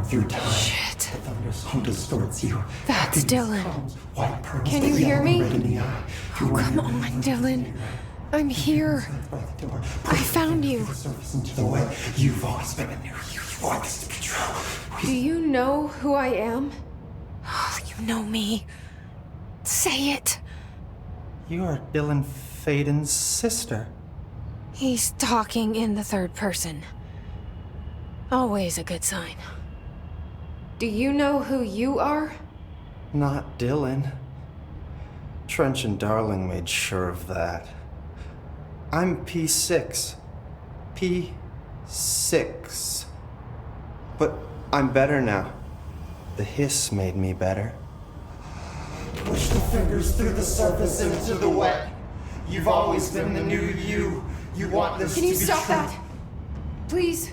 through time. Shit. The thunderstorm distorts you. That's Dylan. White pearls, Can you hear me? red in the eye. Oh, come on, Dylan. I'm here. I found you. Into the way you've always been a new you. You want this to be true. Do you know who I am? Oh, you know me. Say it. You are Dylan Faden's sister. He's talking in the third person. Always a good sign. Do you know who you are? Not Dylan. Trench and Darling made sure of that. I'm P6. P6. But I'm better now. The hiss made me better. Push the fingers through the surface into the wet. You've always been the new you. You want this to be true. Can you stop that? Please?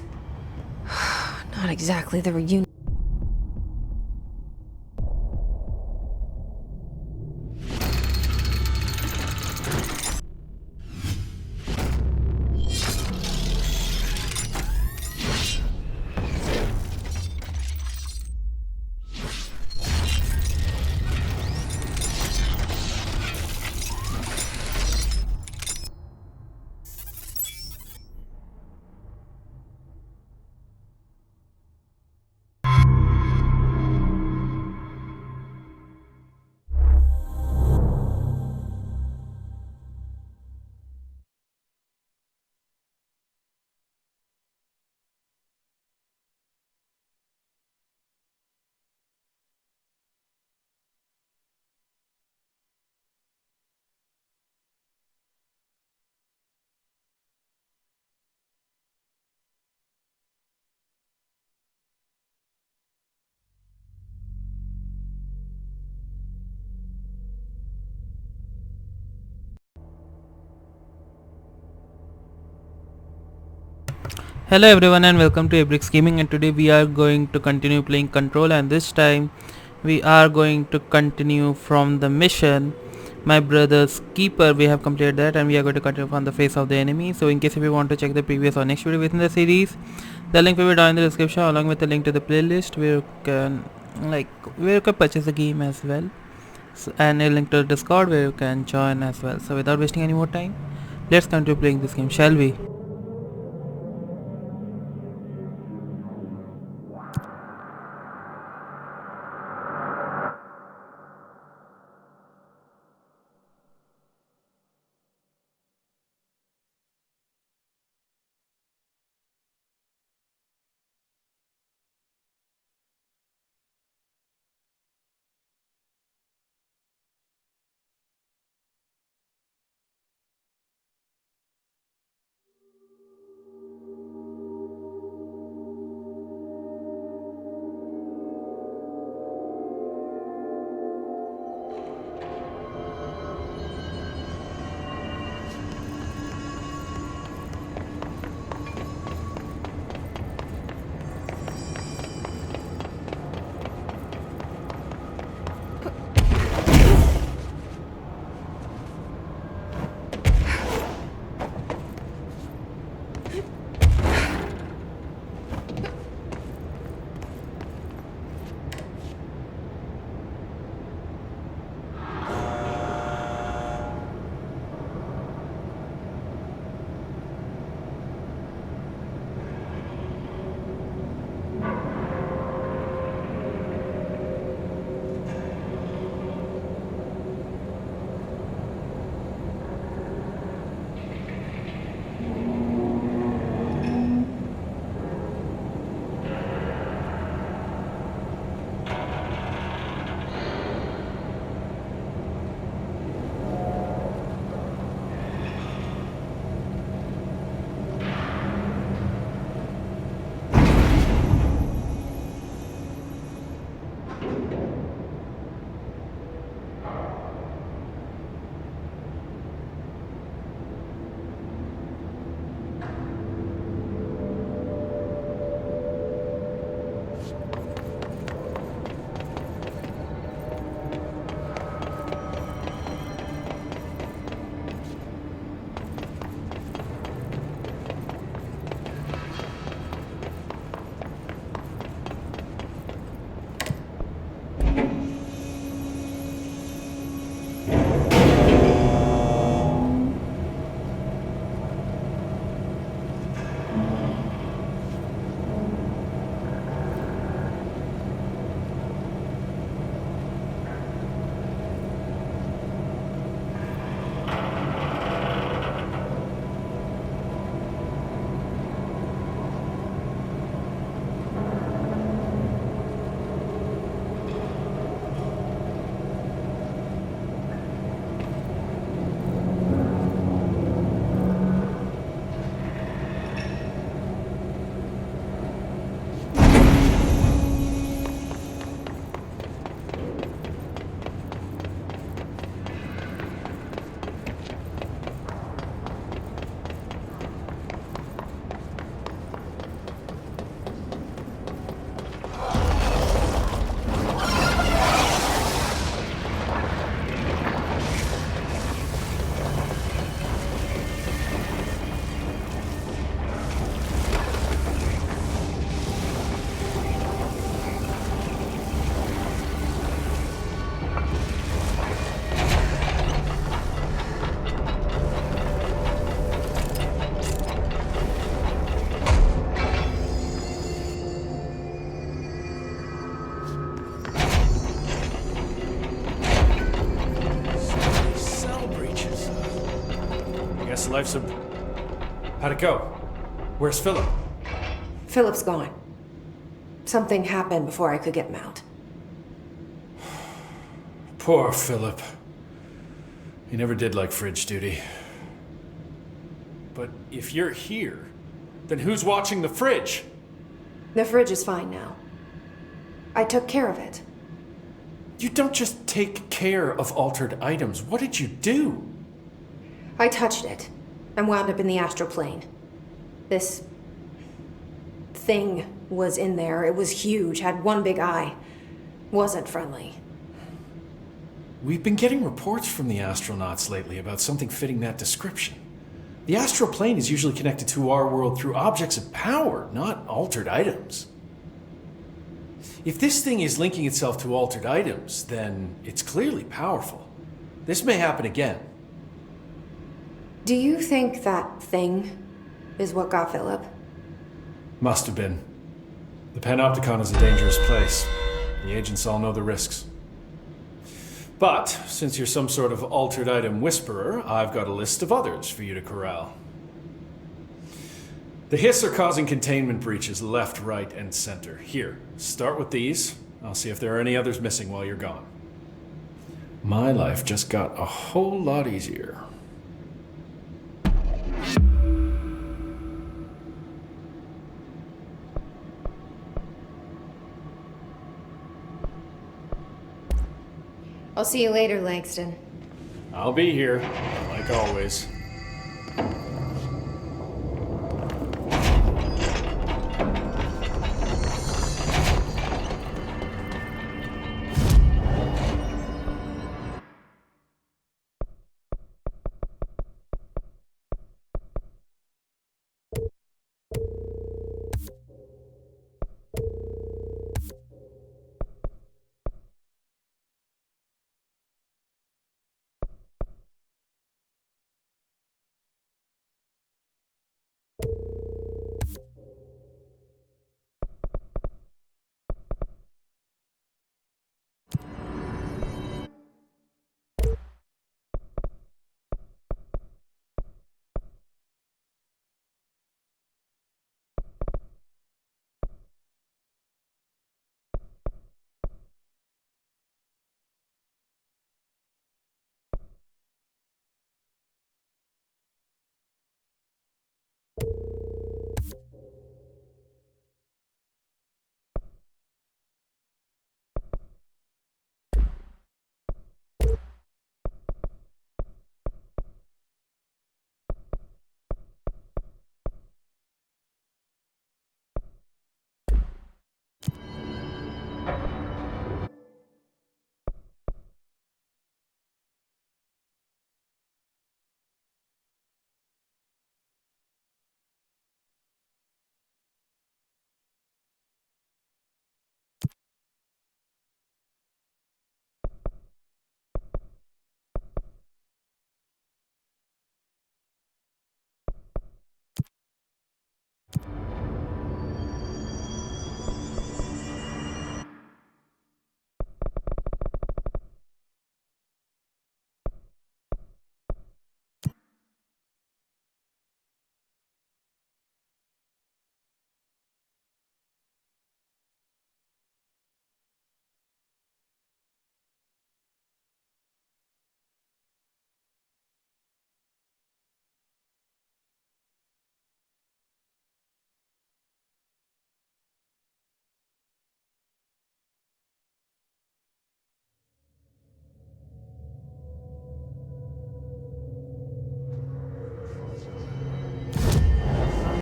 Not exactly the reunion. Hello everyone and welcome to Abrix Gaming, and today we are going to continue playing Control, and this time we are going to continue from the mission My Brother's Keeper. We have completed that and we are going to continue from the face of the enemy. So in case if you want to check the previous or next video within the series, the link will be down in the description along with the link to the playlist where you can purchase the game as well, and a link to the Discord where you can join as well. So without wasting any more time, let's continue playing this game, shall we? life's a... How'd it go? Where's Philip? Philip's gone. Something happened before I could get him out. Poor Philip. He never did like fridge duty. But if you're here, then who's watching the fridge? The fridge is fine now. I took care of it. You don't just take care of altered items. What did you do? I touched it and wound up in the astral plane. This thing was in there. It was huge, had one big eye. Wasn't friendly. We've been getting reports from the astronauts lately about something fitting that description. The astral plane is usually connected to our world through objects of power, not altered items. If this thing is linking itself to altered items, then it's clearly powerful. This may happen again. Do you think that thing is what got Philip? Must have been. The Panopticon is a dangerous place. The agents all know the risks. But, since you're some sort of altered item whisperer, I've got a list of others for you to corral. The Hiss are causing containment breaches left, right, and center. Here, start with these. I'll see if there are any others missing while you're gone. My life just got a whole lot easier. I'll see you later, Langston. I'll be here, like always.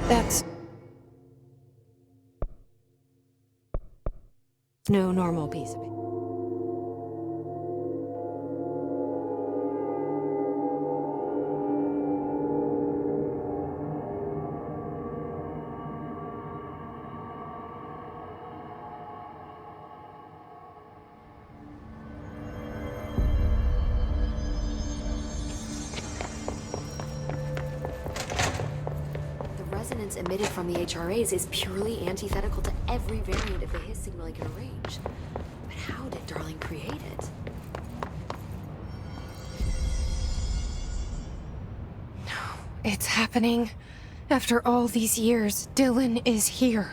That's no normal piece of it. Resonance emitted from the HRAs is purely antithetical to every variant of the Hiss signal I can arrange. But how did Darling create it? It's happening. After all these years, Dylan is here.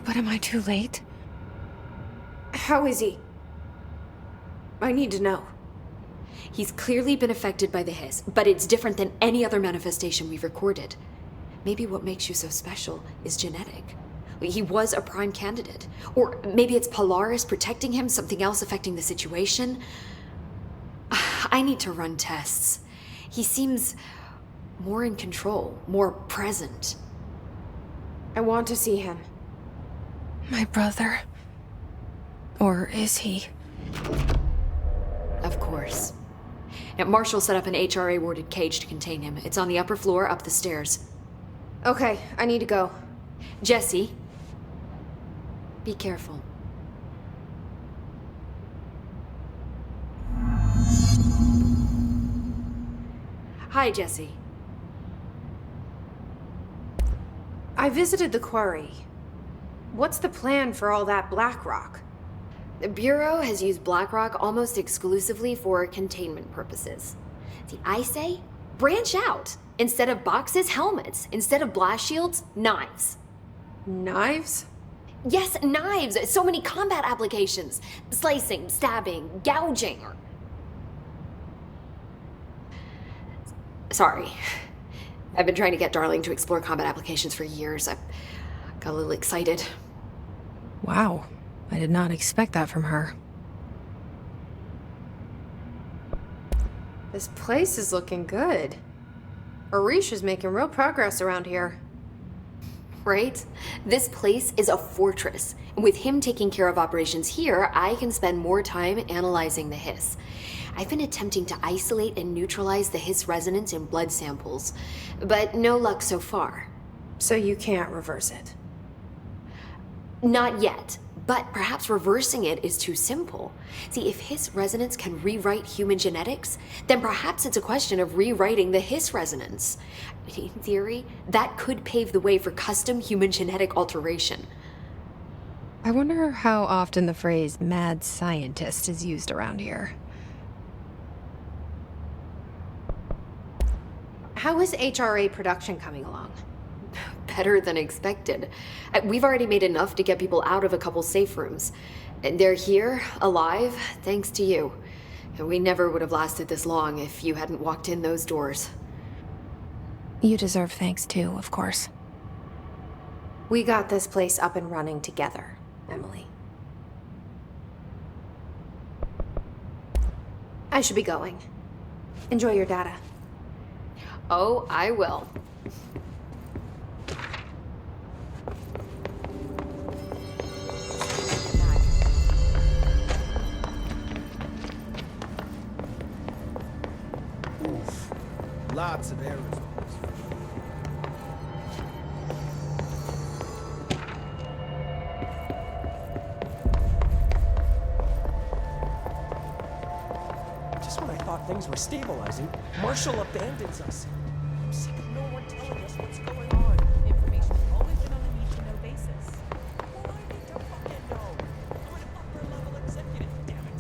But am I too late? How is he? I need to know. He's clearly been affected by the hiss, but it's different than any other manifestation we've recorded. Maybe what makes you so special is genetic. He was a prime candidate. Or maybe it's Polaris protecting him, something else affecting the situation. I need to run tests. He seems more in control, more present. I want to see him. My brother? Or is he? Of course. Now, Marshall set up an HRA-warded cage to contain him. It's on the upper floor, up the stairs. Okay, I need to go. Jesse, be careful. Hi, Jesse. I visited the quarry. What's the plan for all that black rock? The Bureau has used BlackRock almost exclusively for containment purposes. See, I say, branch out. Instead of boxes, helmets. Instead of blast shields, knives. Knives? Yes, knives! So many combat applications. Slicing, stabbing, gouging. Sorry. I've been trying to get Darling to explore combat applications for years. I got a little excited. Wow. I did not expect that from her. This place is looking good. Arish is making real progress around here. Right? This place is a fortress. And with him taking care of operations here, I can spend more time analyzing the hiss. I've been attempting to isolate and neutralize the hiss resonance in blood samples, but no luck so far. So you can't reverse it? Not yet, but perhaps reversing it is too simple. See, if hiss resonance can rewrite human genetics, then perhaps it's a question of rewriting the hiss resonance. In theory, that could pave the way for custom human genetic alteration. I wonder how often the phrase mad scientist is used around here. How is HRA production coming along? Better than expected. We've already made enough to get people out of a couple safe rooms. And they're here, alive, thanks to you. And we never would have lasted this long if you hadn't walked in those doors. You deserve thanks too, of course. We got this place up and running together, Emily. I should be going. Enjoy your data. Oh, I will. Lots of errors. Just when I thought things were stabilizing, Marshall abandons us. I'm sick of no one telling us what's going on. Information has always been on a need-to-know basis. Well, I need to fucking know. I'm an upper-level executive, damn it.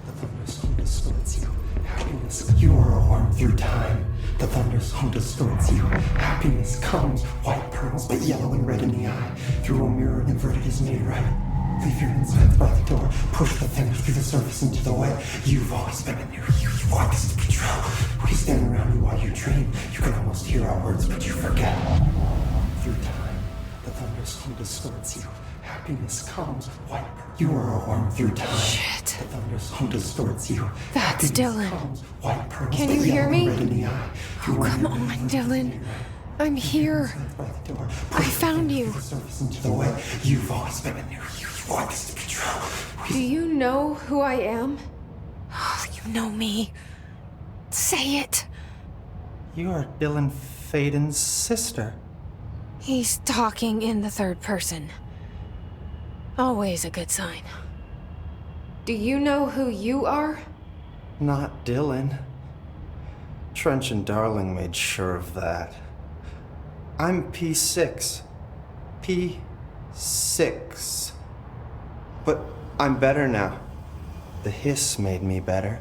The thunder's home distorts you. Happiness, you are a worm through time. The thunder's home distorts you. Happiness comes, white pearls, but yellow and red in the eye. Through a mirror inverted is made right. Leave your insides by the door. Push the fingers through the surface into the wet. You've always been a new you. You want this to be true. We stand around you while you dream. You can almost hear our words, but you forget. Through time, the thunder's home distorts you. Happiness comes, white pearl. You are a worm through time. Shit. The thunder's home distorts you. That's Happiness Dylan. comes, white pearls, Can but you hear yellow me? and red in the eye. Oh, come on, Dylan. I'm here. I found you. Into the way. You've always been a new you. You want this to be true. Do you know who I am? You know me. Say it. You are Dylan Faden's sister. He's talking in the third person. Always a good sign. Do you know who you are? Not Dylan. Trench and Darling made sure of that. I'm P6. P6. But I'm better now. The hiss made me better.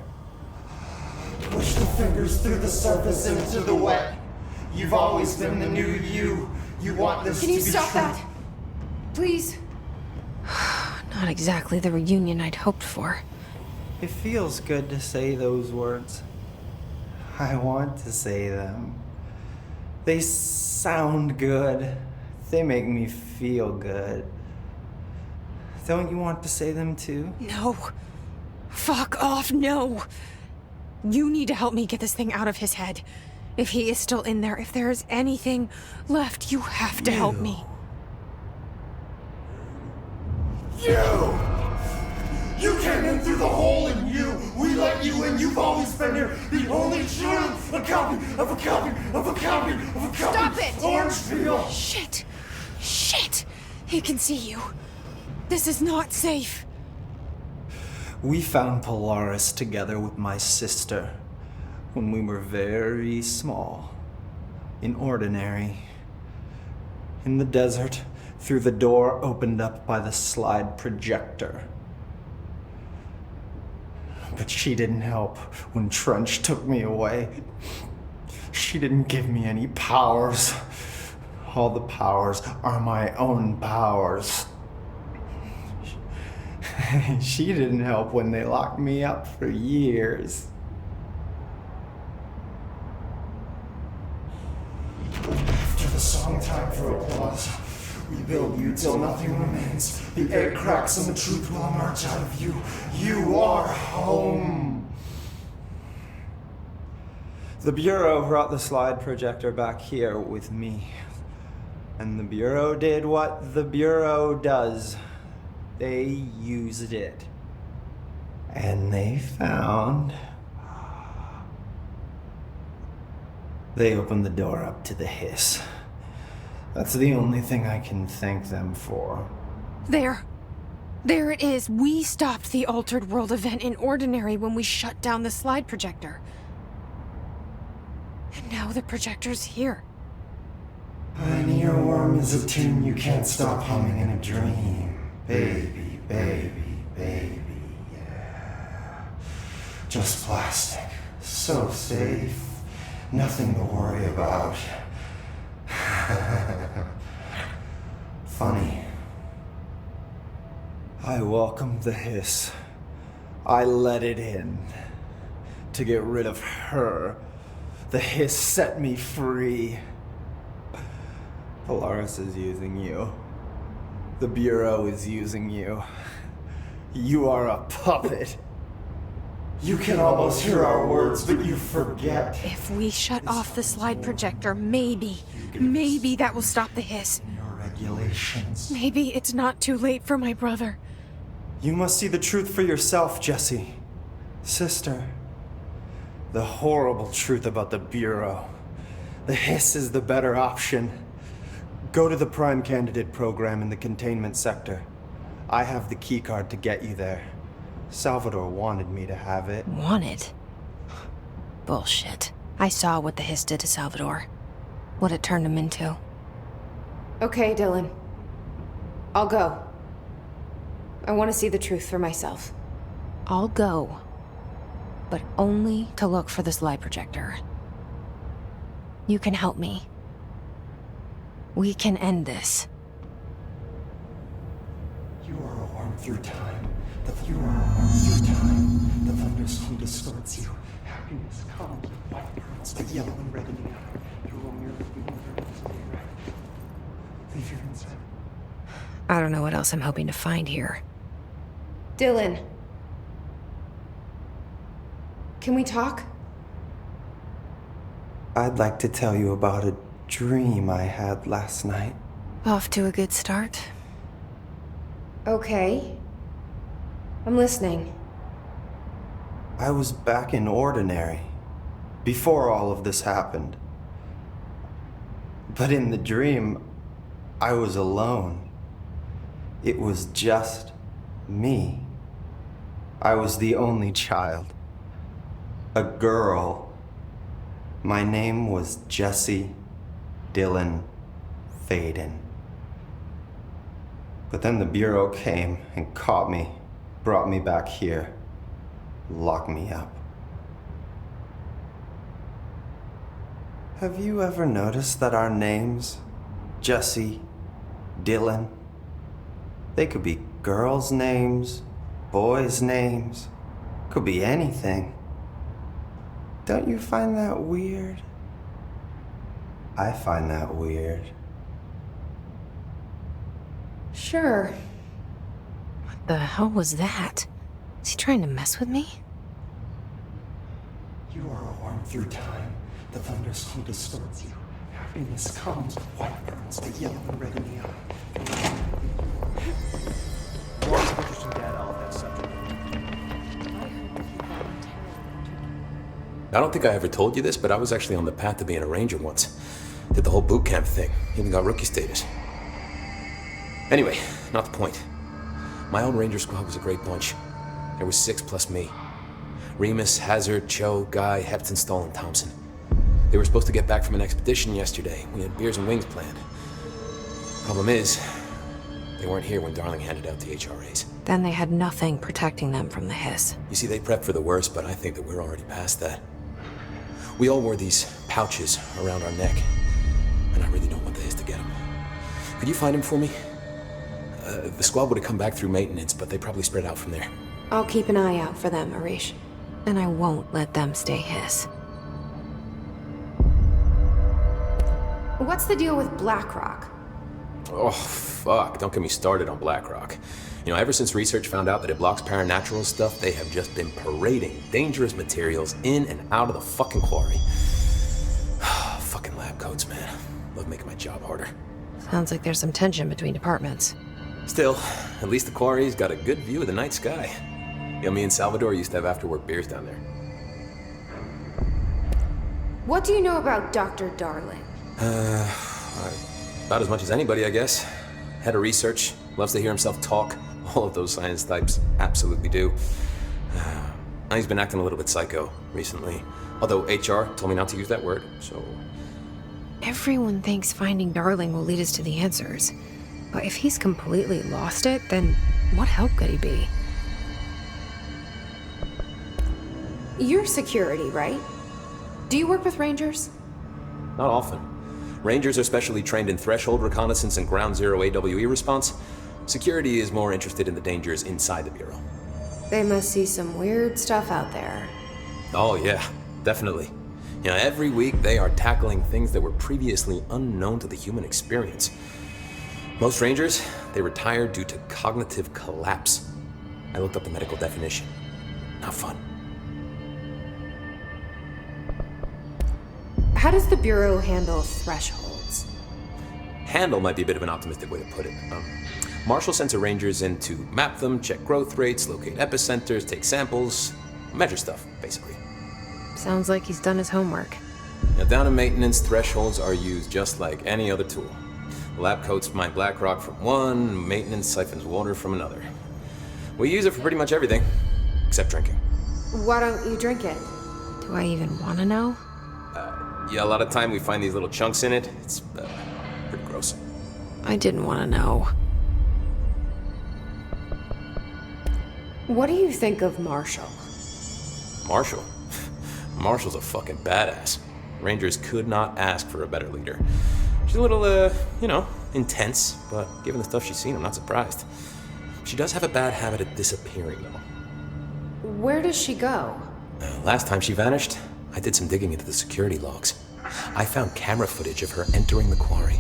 Push the fingers through the surface into the wet. You've always been the new you. You want this Can to you be stop true. that? Please? Not exactly the reunion I'd hoped for. It feels good to say those words. I want to say them. They sound good. They make me feel good. Don't you want to say them too? No. Fuck off, no. You need to help me get this thing out of his head. If he is still in there, if there is anything left, you have to help me. You came in through the hole in you. We let you in. You've always been here. The only truth. A copy of a copy of a copy of a copy. Stop it! Orange peel. Shit. Shit. He can see you. This is not safe. We found Polaris together with my sister when we were very small, in Ordinary, in the desert, through the door opened up by the slide projector. But she didn't help when Trench took me away. She didn't give me any powers. All the powers are my own powers. She didn't help when they locked me up for years. After the song time for applause, we build you till nothing remains. The egg cracks and the truth will emerge out of you. You are home. The Bureau brought the slide projector back here with me. And the Bureau did what the Bureau does. They used it. And they found... They opened the door up to the hiss. That's the only thing I can thank them for. There. There it is. We stopped the Altered World event in Ordinary when we shut down the slide projector. And now the projector's here. An earworm is a tune you can't stop humming in a dream. Baby, baby, baby, yeah. Just plastic. So safe. Nothing to worry about. Funny. I welcomed the hiss. I let it in. To get rid of her. The hiss set me free. Polaris is using you. The Bureau is using you. You are a puppet. You can almost hear our words, but you forget. If we shut off the slide projector, maybe that will stop the hiss. Your regulations. Maybe it's not too late for my brother. You must see the truth for yourself, Jesse. Sister. The horrible truth about the Bureau. The hiss is the better option. Go to the Prime Candidate program in the containment sector. I have the keycard to get you there. Salvador wanted me to have it. Wanted? Bullshit. I saw what the hiss did to Salvador. What it turned him into. Okay, Dylan. I'll go. I want to see the truth for myself. I'll go. But only to look for the slide projector. You can help me. We can end this. You are a worm through time. You are a worm through time. The thunderstorm distorts you. Happiness comes. White pearls, but yellow and red in the outer. You will merely be right. Leave your inside. I don't know what else I'm hoping to find here. Dylan. Can we talk? I'd like to tell you about a dream I had last night. Off to a good start. Okay. I'm listening. I was back in Ordinary, before all of this happened. But in the dream, I was alone. It was just me. I was the only child. A girl. My name was Jesse Dylan Faden. But then the Bureau came and caught me, brought me back here, locked me up. Have you ever noticed that our names, Jesse, Dylan, they could be girls' names, boys' names, could be anything. Don't you find that weird? I find that weird. Sure. What the hell was that? Is he trying to mess with me? You are a worm through time. The thunderstorm distorts you. Happiness comes, white burns, the yellow and red in the eye. Lots of interesting data on that subject. I don't think I ever told you this, but I was actually on the path to being a ranger once. Did the whole boot camp thing. Even got rookie status. Anyway, not the point. My old ranger squad was a great bunch. There was 6 plus me. Remus, Hazard, Cho, Guy, Heptonstall, and Thompson. They were supposed to get back from an expedition yesterday. We had beers and wings planned. Problem is, they weren't here when Darling handed out the HRAs. Then they had nothing protecting them from the hiss. You see, they prepped for the worst, but I think that we're already past that. We all wore these pouches around our neck, and I really don't want the hiss to get them. Could you find him for me? The squad would have come back through maintenance, but they probably spread out from there. I'll keep an eye out for them, Arish. And I won't let them stay hiss. What's the deal with BlackRock? Oh, fuck. Don't get me started on BlackRock. You know, ever since research found out that it blocks paranatural stuff, they have just been parading dangerous materials in and out of the fucking quarry. Fucking lab coats, man. Love making my job harder. Sounds like there's some tension between departments. Still, at least the quarry's got a good view of the night sky. You know, me and Salvador used to have after-work beers down there. What do you know about Dr. Darling? About as much as anybody, I guess. Head of research, loves to hear himself talk. All of those science types absolutely do. He's been acting a little bit psycho recently. Although HR told me not to use that word, so... Everyone thinks finding Darling will lead us to the answers. But if he's completely lost it, then what help could he be? You're security, right? Do you work with Rangers? Not often. Rangers are specially trained in threshold reconnaissance and ground zero AWE response. Security is more interested in the dangers inside the Bureau. They must see some weird stuff out there. Oh yeah, definitely. You know, every week they are tackling things that were previously unknown to the human experience. Most Rangers, they retire due to cognitive collapse. I looked up the medical definition. Not fun. How does the Bureau handle thresholds? Handle might be a bit of an optimistic way to put it. Marshall sends her Rangers in to map them, check growth rates, locate epicenters, take samples, measure stuff, basically. Sounds like he's done his homework. Now, down in maintenance, thresholds are used just like any other tool. The lab coats mine black rock from one, maintenance siphons water from another. We use it for pretty much everything, except drinking. Why don't you drink it? Do I even want to know? Yeah, a lot of time we find these little chunks in it. It's pretty gross. I didn't want to know. What do you think of Marshall? Marshall? Marshall's a fucking badass. Rangers could not ask for a better leader. She's a little, intense, but given the stuff she's seen, I'm not surprised. She does have a bad habit of disappearing, though. Where does she go? Last time she vanished, I did some digging into the security logs. I found camera footage of her entering the quarry.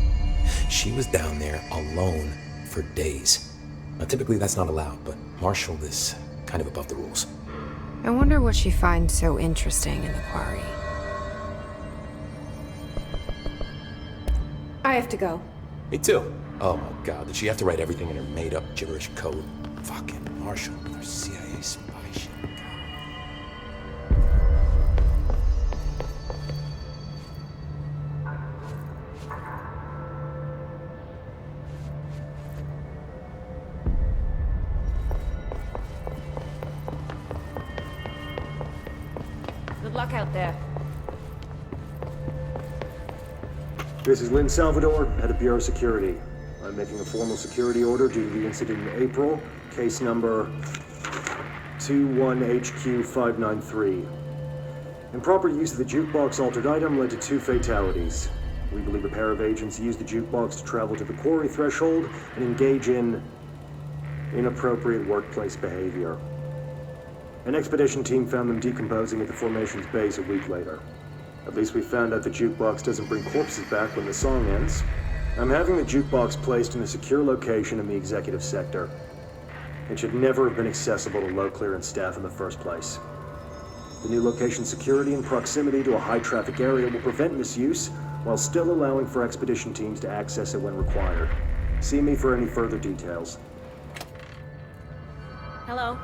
She was down there alone for days. Now, typically that's not allowed, but Marshall is kind of above the rules. I wonder what she finds so interesting in the quarry. I have to go. Me too. Oh my god, did she have to write everything in her made-up gibberish code? Fucking Marshall with her CIA spy shit. Good luck out there. This is Lynn Salvador, head of Bureau Security. I'm making a formal security order due to the incident in April, case number 21HQ593. Improper use of the jukebox altered item led to 2 fatalities. We believe a pair of agents used the jukebox to travel to the quarry threshold and engage in inappropriate workplace behavior. An expedition team found them decomposing at the formation's base a week later. At least we found out the jukebox doesn't bring corpses back when the song ends. I'm having the jukebox placed in a secure location in the executive sector. It should never have been accessible to low clearance staff in the first place. The new location's security and proximity to a high-traffic area will prevent misuse, while still allowing for expedition teams to access it when required. See me for any further details. Hello.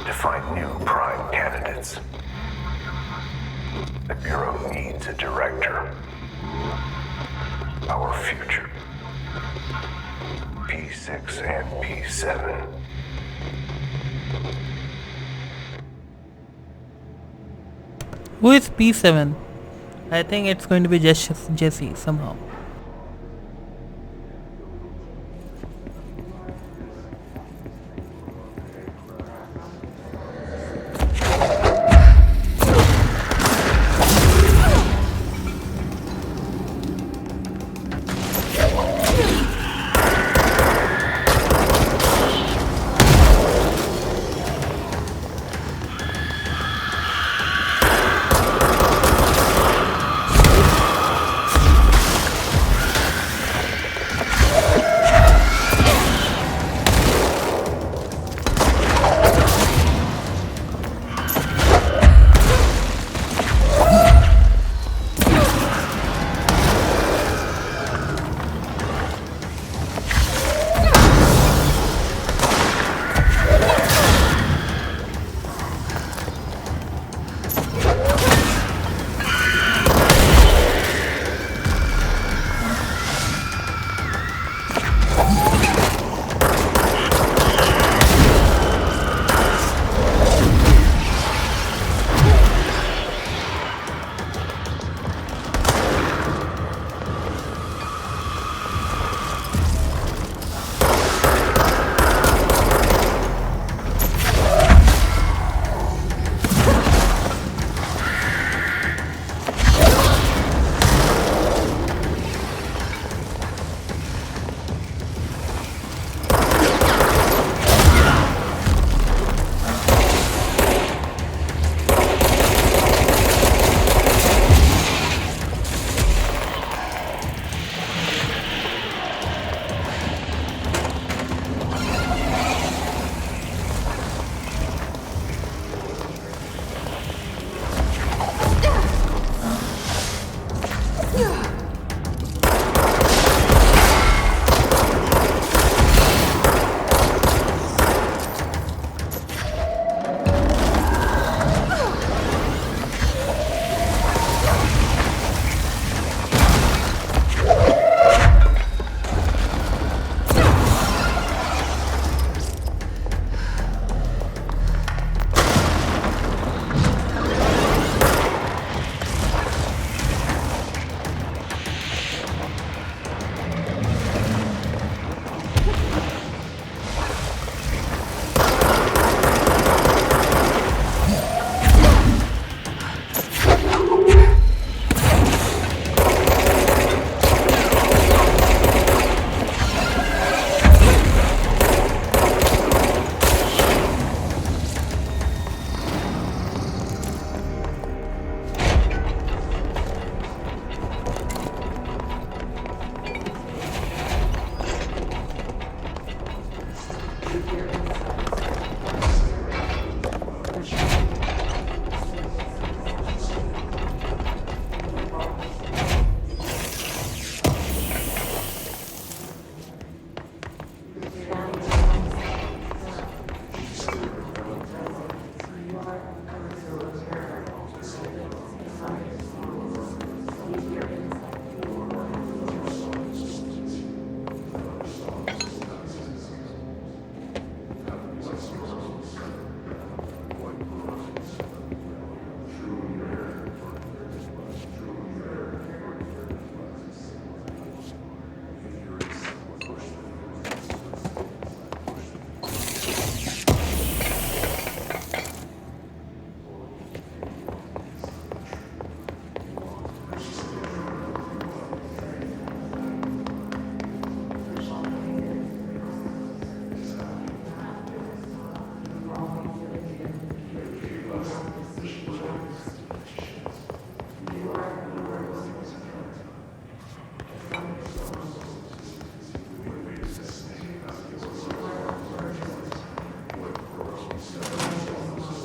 to find new prime candidates. The Bureau needs a director. Our future. P6 and P7. Who is P7? I think it's going to be Jesse somehow.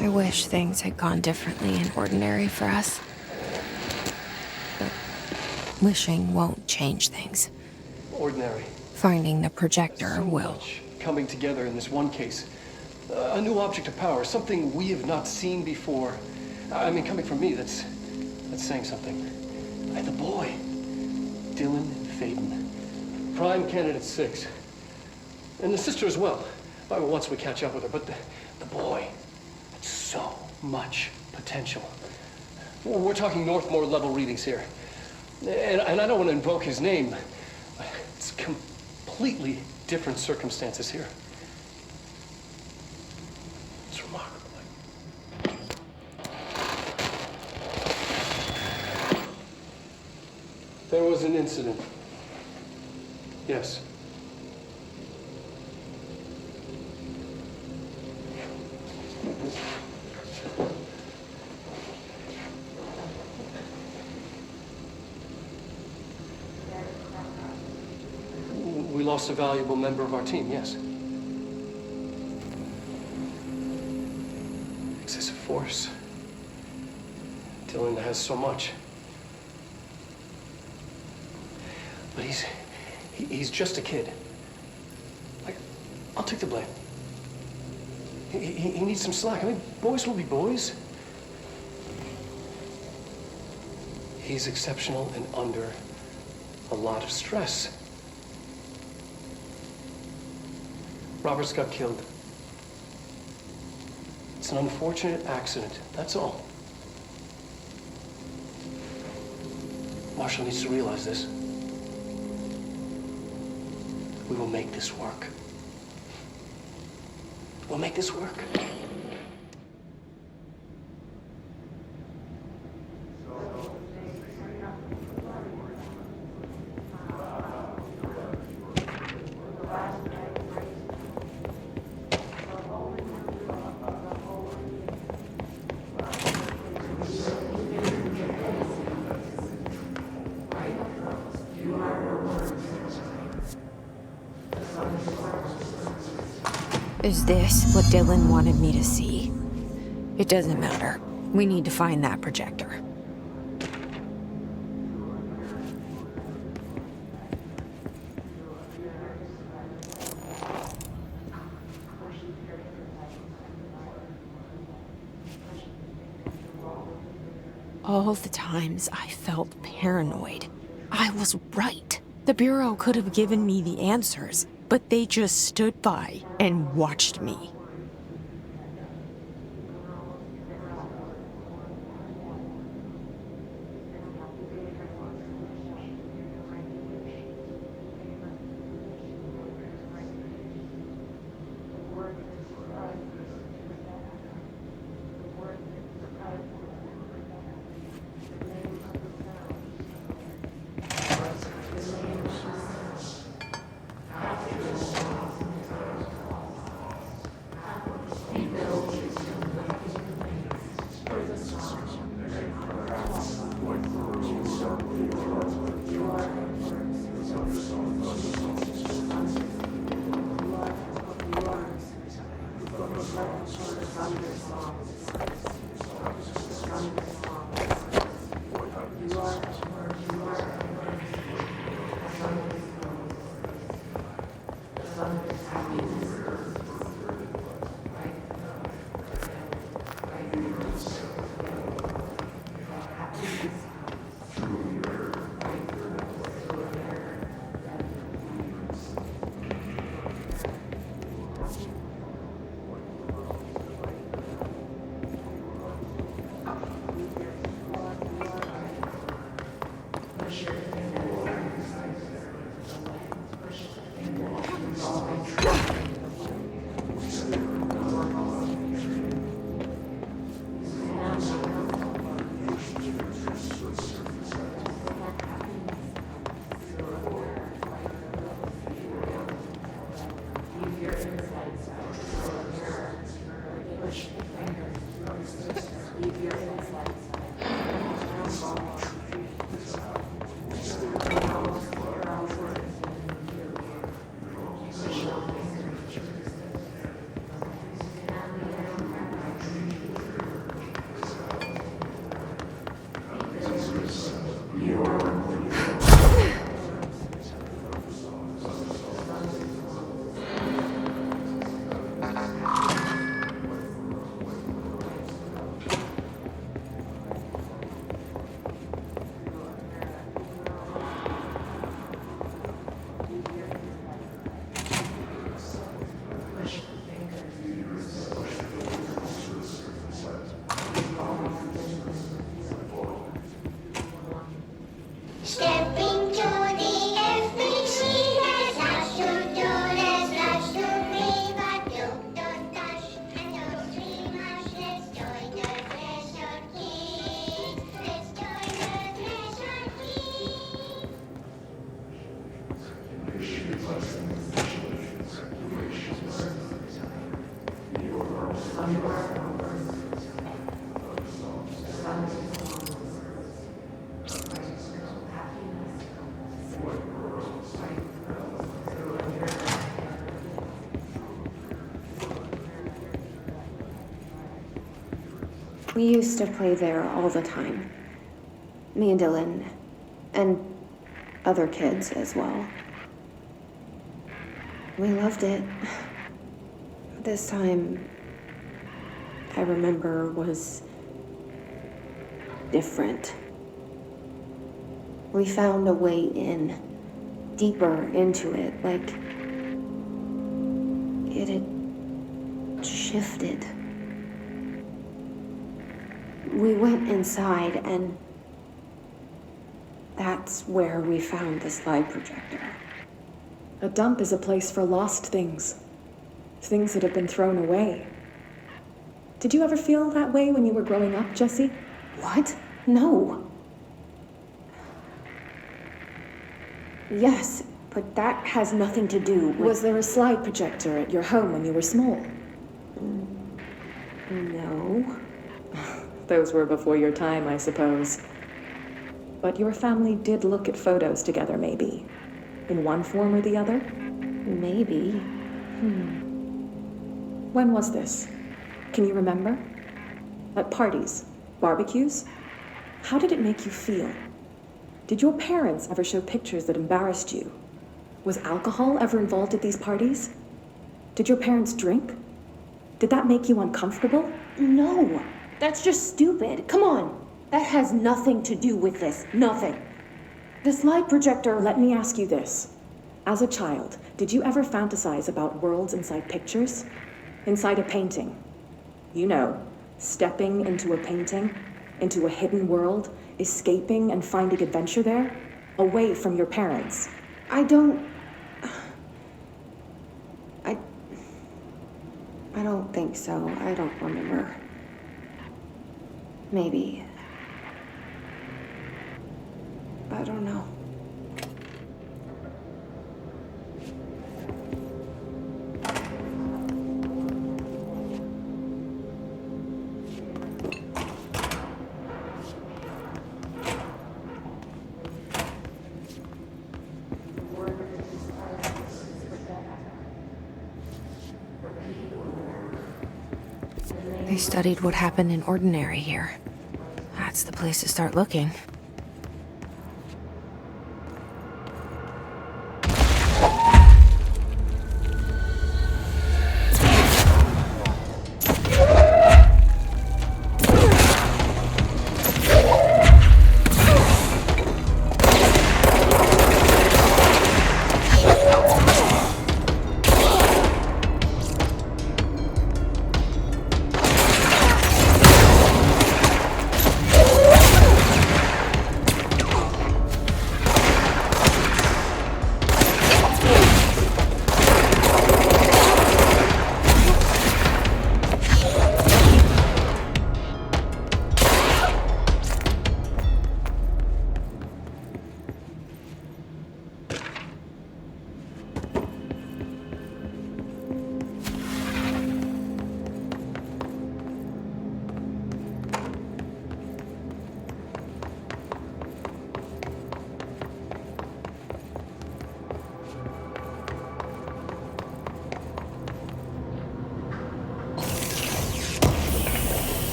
I wish things had gone differently in Ordinary for us. But wishing won't change things. Ordinary. Finding the projector So will. much coming together in this one case. A new object of power, something we have not seen before. I mean, coming from me, that's saying something. And the boy, Dylan Faden, Prime Candidate 6. And the sister as well. Once we catch up with her, but the boy, so much potential. We're talking Northmore level readings here. And I don't want to invoke his name. It's completely different circumstances here. It's remarkable. There was an incident. Yes. We lost a valuable member of our team, yes. Excessive force. Dylan has so much. But he's just a kid. Like, I'll take the blame. He needs some slack. I mean, boys will be boys. He's exceptional and under a lot of stress. Roberts got killed. It's an unfortunate accident, that's all. Marshall needs to realize this. We will make this work. We'll make this work. Is this what Dylan wanted me to see? It doesn't matter. We need to find that projector. All the times I felt paranoid, I was right. The Bureau could have given me the answers, but they just stood by and watched me. We used to play there all the time. Me and Dylan, and other kids as well. We loved it. This time, I remember, was different. We found a way in, deeper into it, like it had shifted. We went inside, and that's where we found the slide projector. A dump is a place for lost things. Things that have been thrown away. Did you ever feel that way when you were growing up, Jesse? What? No. Yes, but that has nothing to do with... Was there a slide projector at your home when you were small? No. Those were before your time, I suppose. But your family did look at photos together, maybe. In one form or the other? Maybe. When was this? Can you remember? At parties? Barbecues? How did it make you feel? Did your parents ever show pictures that embarrassed you? Was alcohol ever involved at these parties? Did your parents drink? Did that make you uncomfortable? No, that's just stupid. Come on. That has nothing to do with this. Nothing. The slide projector, let me ask you this. As a child, did you ever fantasize about worlds inside pictures? Inside a painting? You know, stepping into a painting, into a hidden world, escaping and finding adventure there, away from your parents. I don't think so. I don't remember. Maybe. I don't know. They studied what happened in Ordinary here. That's the place to start looking.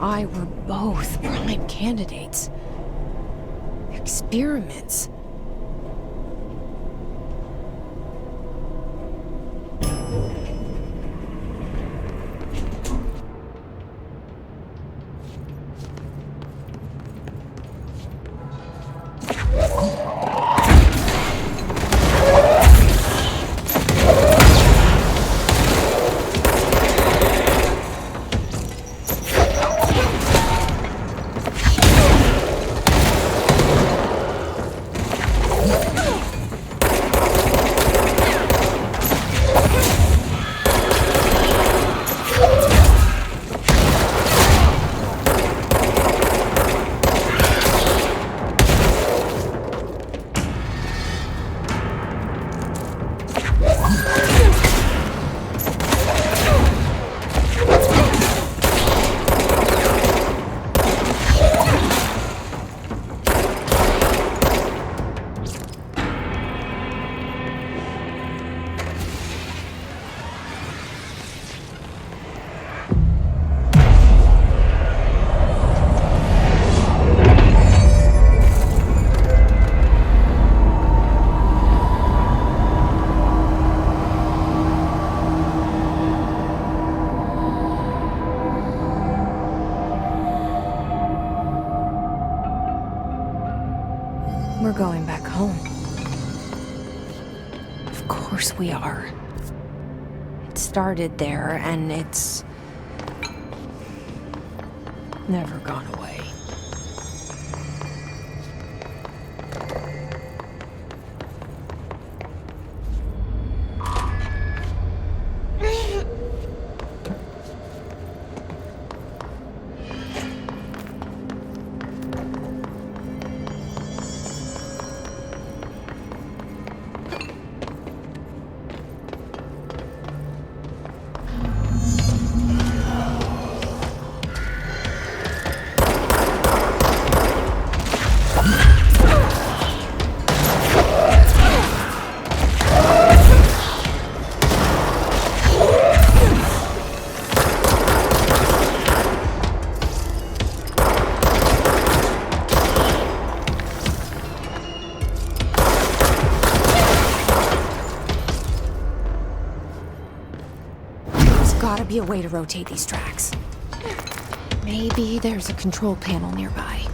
I were both prime candidates. Experiments. We're going back home. Of course we are. It started there, and it's never gone away. Gotta be a way to rotate these tracks. Maybe there's a control panel nearby.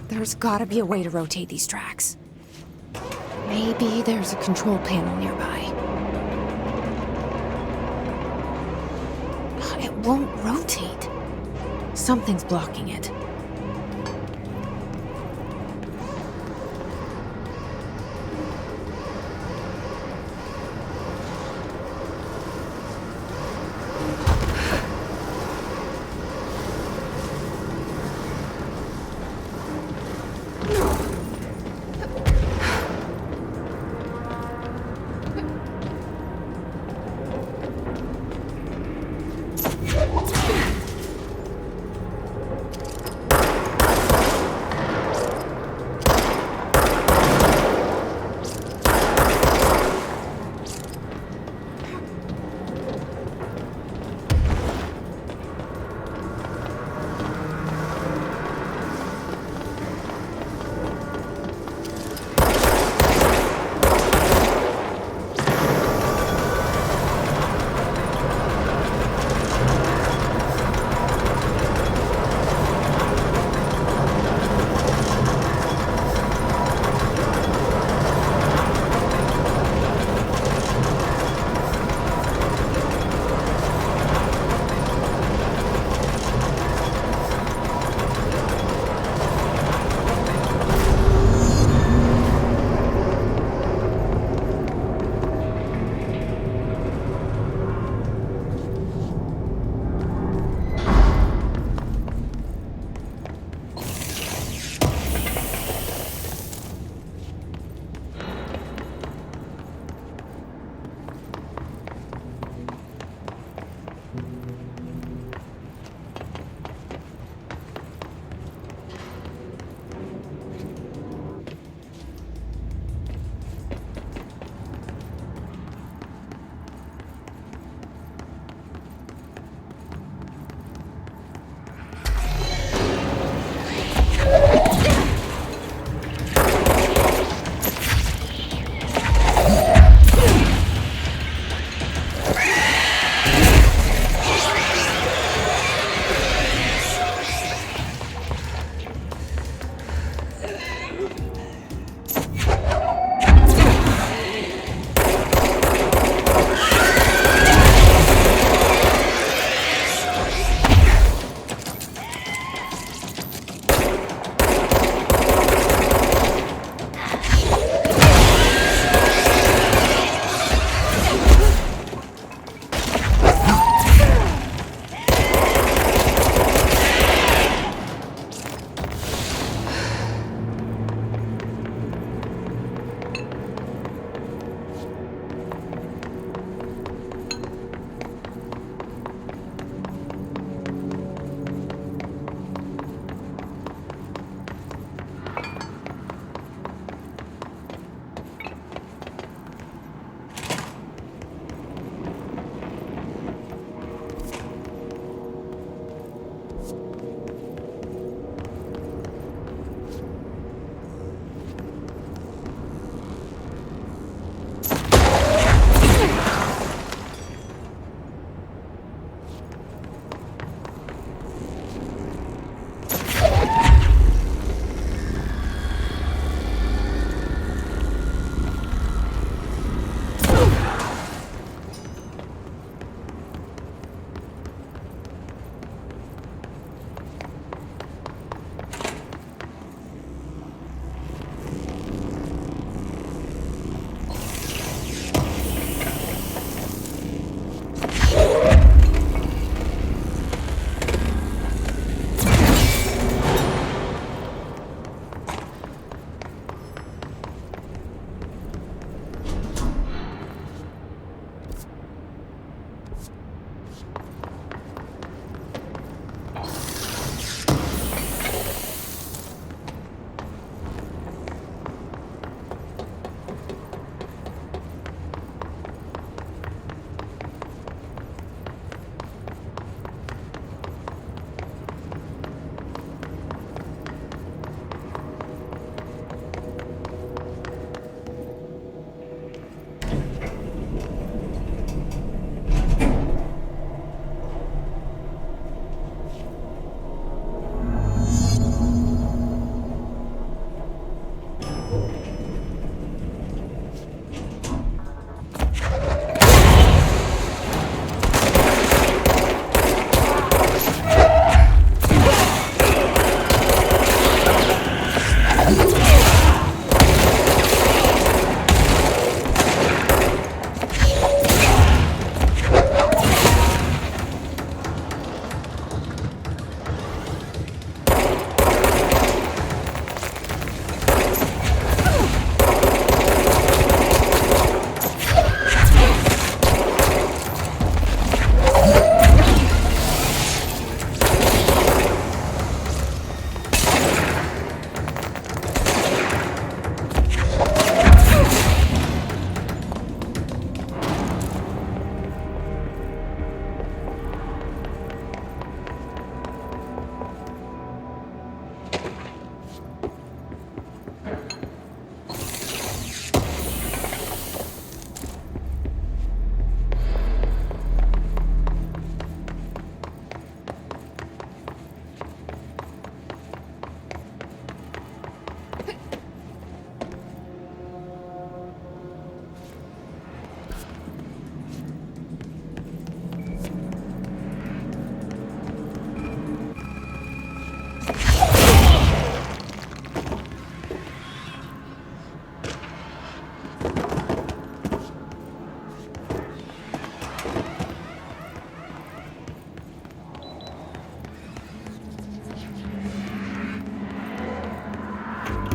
There's gotta be a way to rotate these tracks. Maybe there's a control panel nearby. It won't rotate. Something's blocking it.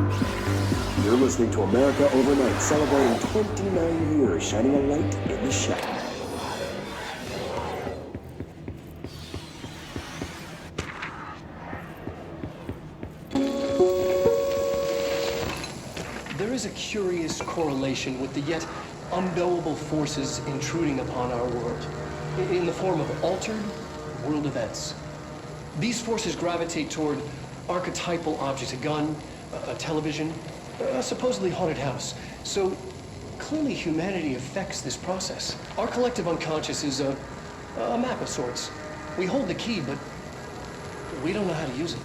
You're listening to America Overnight, celebrating 29 years, shining a light in the shadow. There is a curious correlation with the yet unknowable forces intruding upon our world, in the form of altered world events. These forces gravitate toward archetypal objects, a gun, a television, a supposedly haunted house. So clearly humanity affects this process. Our collective unconscious is a map of sorts. We hold the key, but we don't know how to use it.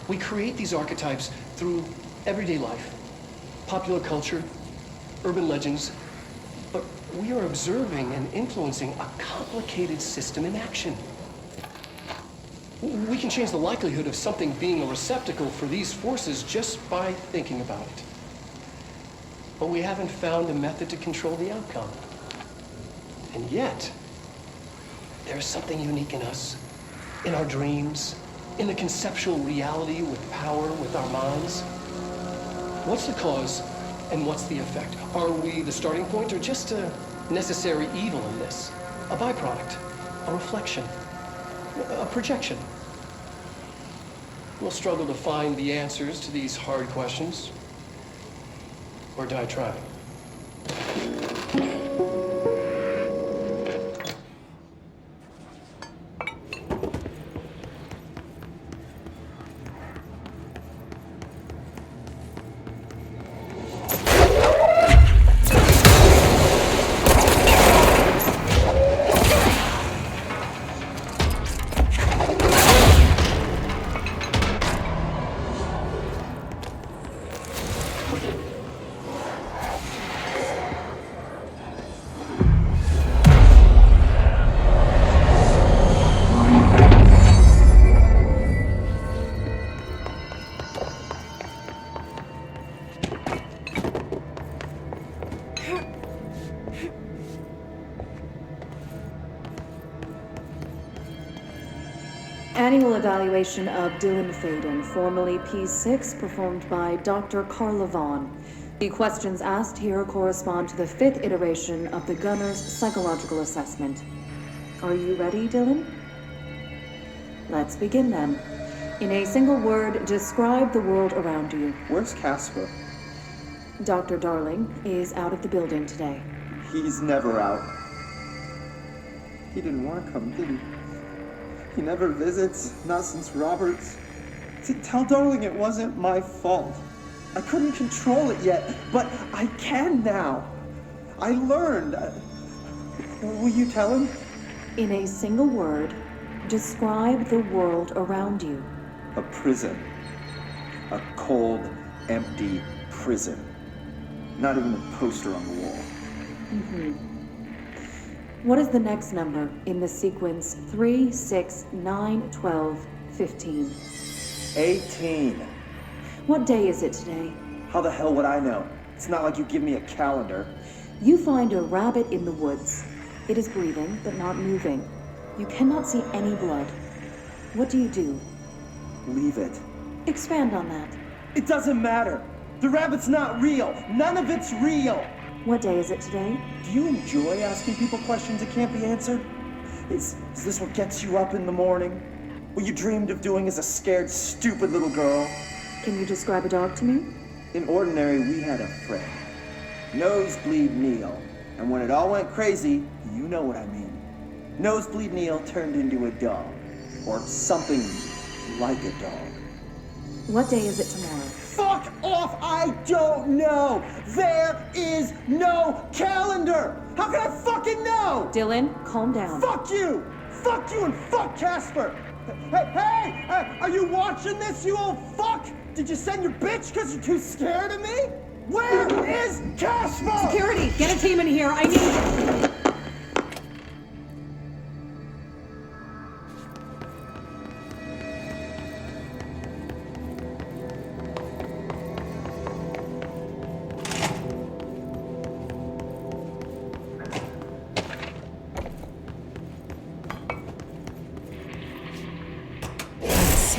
We create these archetypes through everyday life, popular culture, urban legends, but we are observing and influencing a complicated system in action. We can change the likelihood of something being a receptacle for these forces just by thinking about it. But we haven't found a method to control the outcome. And yet, there's something unique in us, in our dreams, in the conceptual reality with power with our minds. What's the cause and what's the effect? Are we the starting point or just a necessary evil in this? A byproduct, a reflection, a projection? We'll struggle to find the answers to these hard questions, or die trying. Annual evaluation of Dylan Faden, formerly P6, performed by Dr. Carla Vaughn. The questions asked here correspond to the 5th iteration of the Gunner's psychological assessment. Are you ready, Dylan? Let's begin then. In a single word, describe the world around you. Where's Casper? Dr. Darling is out of the building today. He's never out. He didn't want to come, did he? He never visits, not since Roberts. See, tell Darling it wasn't my fault. I couldn't control it yet, but I can now. I learned. Will you tell him? In a single word, describe the world around you. A prison. A cold, empty prison. Not even a poster on the wall. What is the next number in the sequence 3, 6, 9, 12, 15? 18. What day is it today? How the hell would I know? It's not like you give me a calendar. You find a rabbit in the woods. It is breathing, but not moving. You cannot see any blood. What do? Leave it. Expand on that. It doesn't matter. The rabbit's not real. None of it's real. What day is it today? Do you enjoy asking people questions that can't be answered? Is this what gets you up in the morning? What you dreamed of doing as a scared, stupid little girl? Can you describe a dog to me? In Ordinary, we had a friend. Nosebleed Neil. And when it all went crazy, you know what I mean. Nosebleed Neil turned into a dog. Or something like a dog. What day is it tomorrow? Fuck off! I don't know! There is no calendar! How can I fucking know? Dylan, calm down. Fuck you! Fuck you and fuck Casper! Hey! Are you watching this, you old fuck? Did you send your bitch because you're too scared of me? Where is Casper? Security, get a team in here. I need...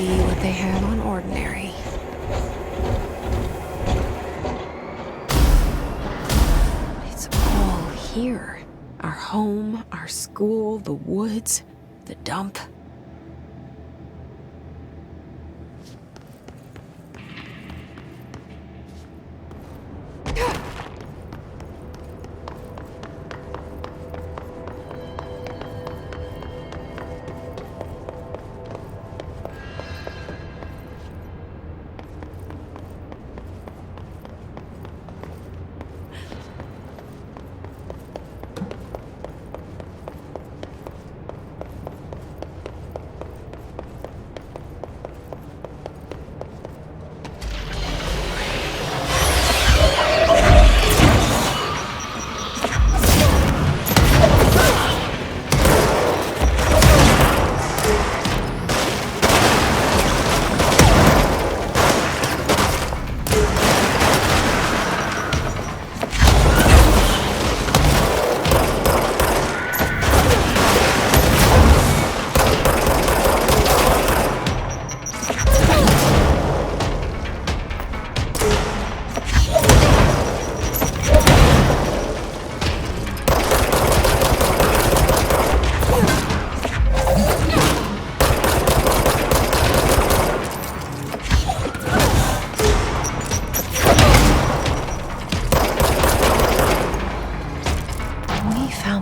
See what they have on Ordinary. here. Our home, our school, the woods, the dump.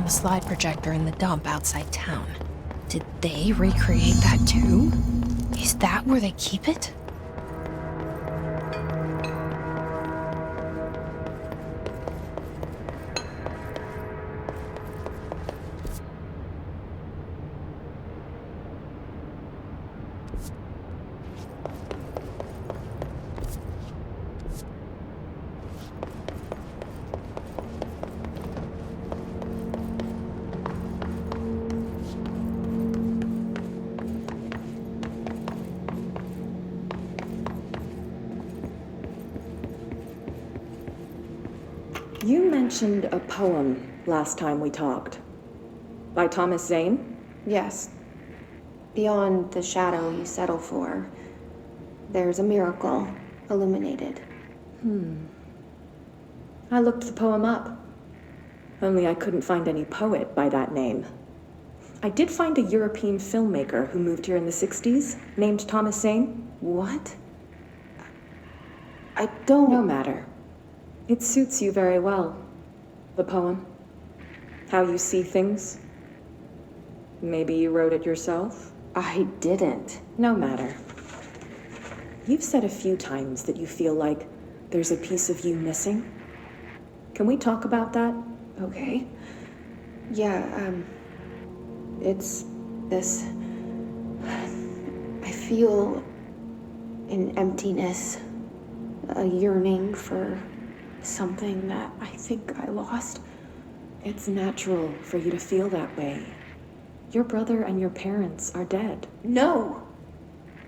Slide projector in the dump outside town. Did they recreate that too? Is that where they keep it? You mentioned a poem last time we talked. By Thomas Zane? Yes. Beyond the shadow you settle for, there's a miracle illuminated. I looked the poem up. Only I couldn't find any poet by that name. I did find a European filmmaker who moved here in the 60s, named Thomas Zane. What? I don't... No matter. It suits you very well. The poem. How you see things. Maybe you wrote it yourself? I didn't. No matter. You've said a few times that you feel like there's a piece of you missing. Can we talk about that? Okay. Yeah, it's this... I feel an emptiness, a yearning for something that I think I lost. It's natural for you to feel that way. Your brother and your parents are dead. No!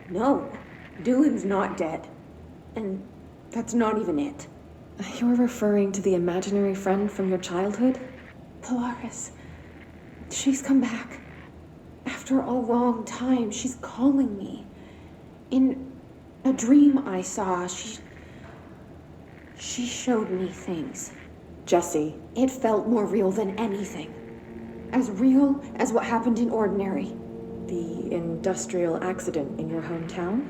No. Dylan's not dead. And that's not even it. You're referring to the imaginary friend from your childhood? Polaris. She's come back. After a long time, she's calling me. In a dream I saw, she showed me things. Jesse. It felt more real than anything. As real as what happened in Ordinary. The industrial accident in your hometown?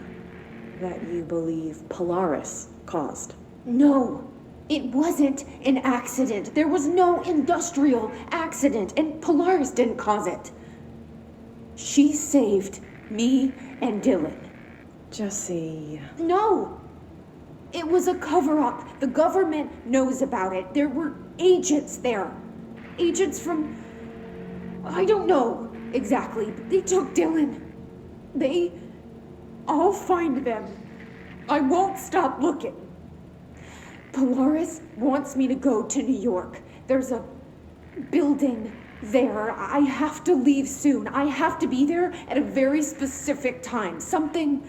That you believe Polaris caused? No, it wasn't an accident. There was no industrial accident, and Polaris didn't cause it. She saved me and Dylan. Jesse... No! It was a cover-up. The government knows about it. There were agents there. Agents from... I don't know exactly, but they took Dylan. I'll find them. I won't stop looking. Polaris wants me to go to New York. There's a building there. I have to leave soon. I have to be there at a very specific time. Something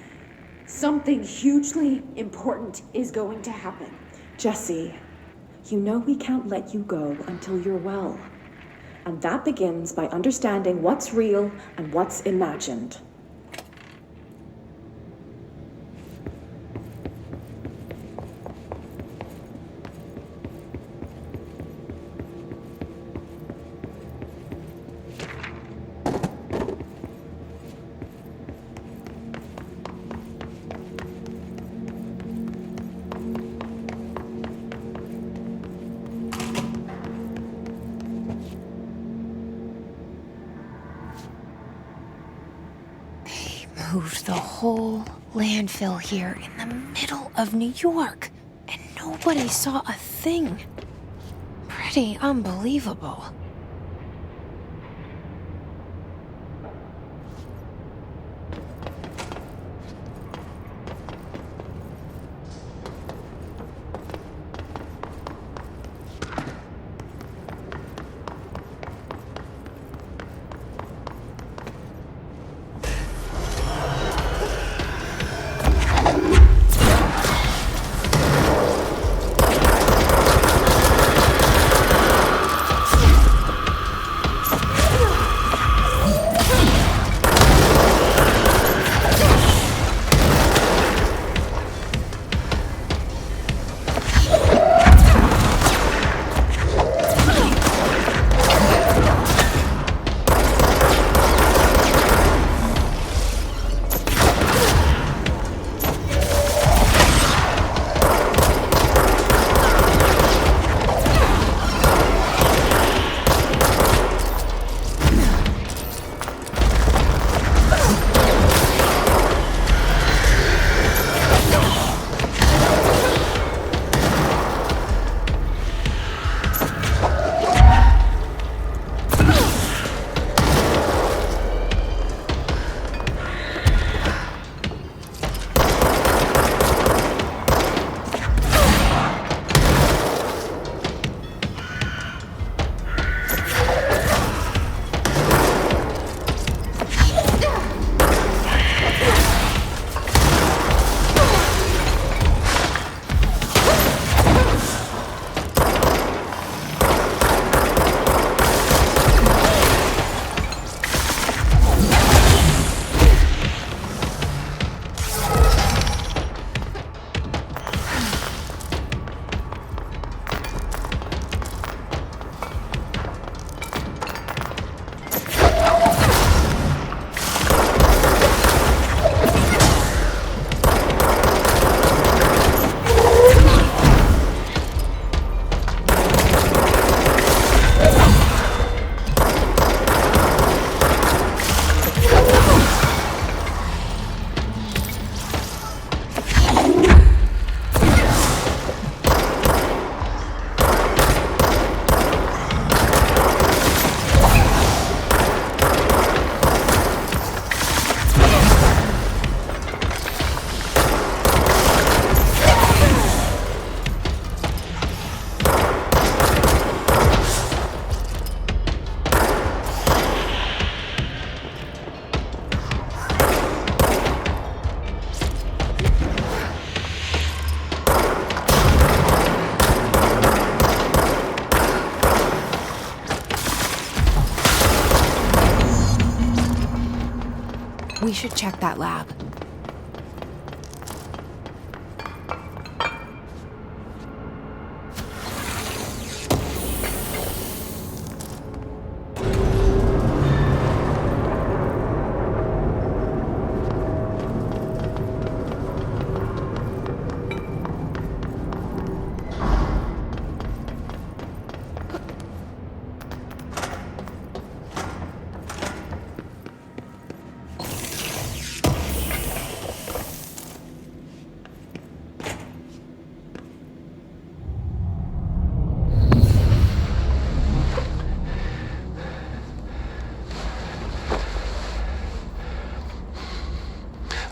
hugely important is going to happen. Jesse, you know we can't let you go until you're well. And that begins by understanding what's real and what's imagined. moved the whole landfill here in the middle of New York, and nobody saw a thing. Pretty unbelievable. We should check that lab.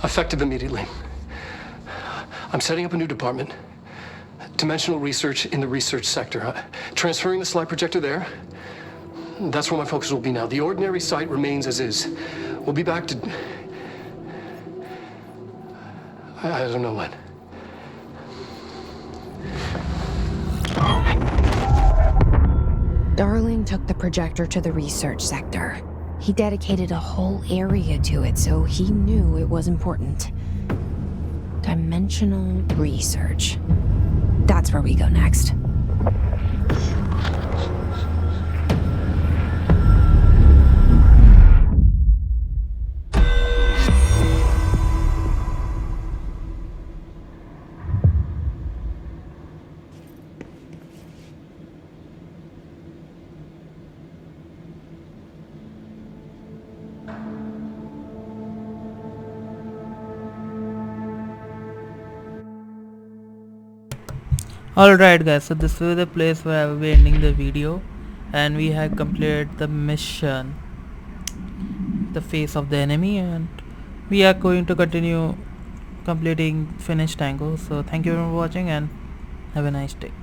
Effective immediately. I'm setting up a new department. Dimensional research in the research sector. Transferring the slide projector there. That's where my focus will be now. The ordinary site remains as is. We'll be back to... I don't know when. Darling took the projector to the research sector. He dedicated a whole area to it, so he knew it was important. Dimensional research. That's where we go next. Alright guys, so this is the place where I will be ending the video, and we have completed the mission, the face of the enemy, and we are going to continue completing finish Tango. So thank you for watching and have a nice day.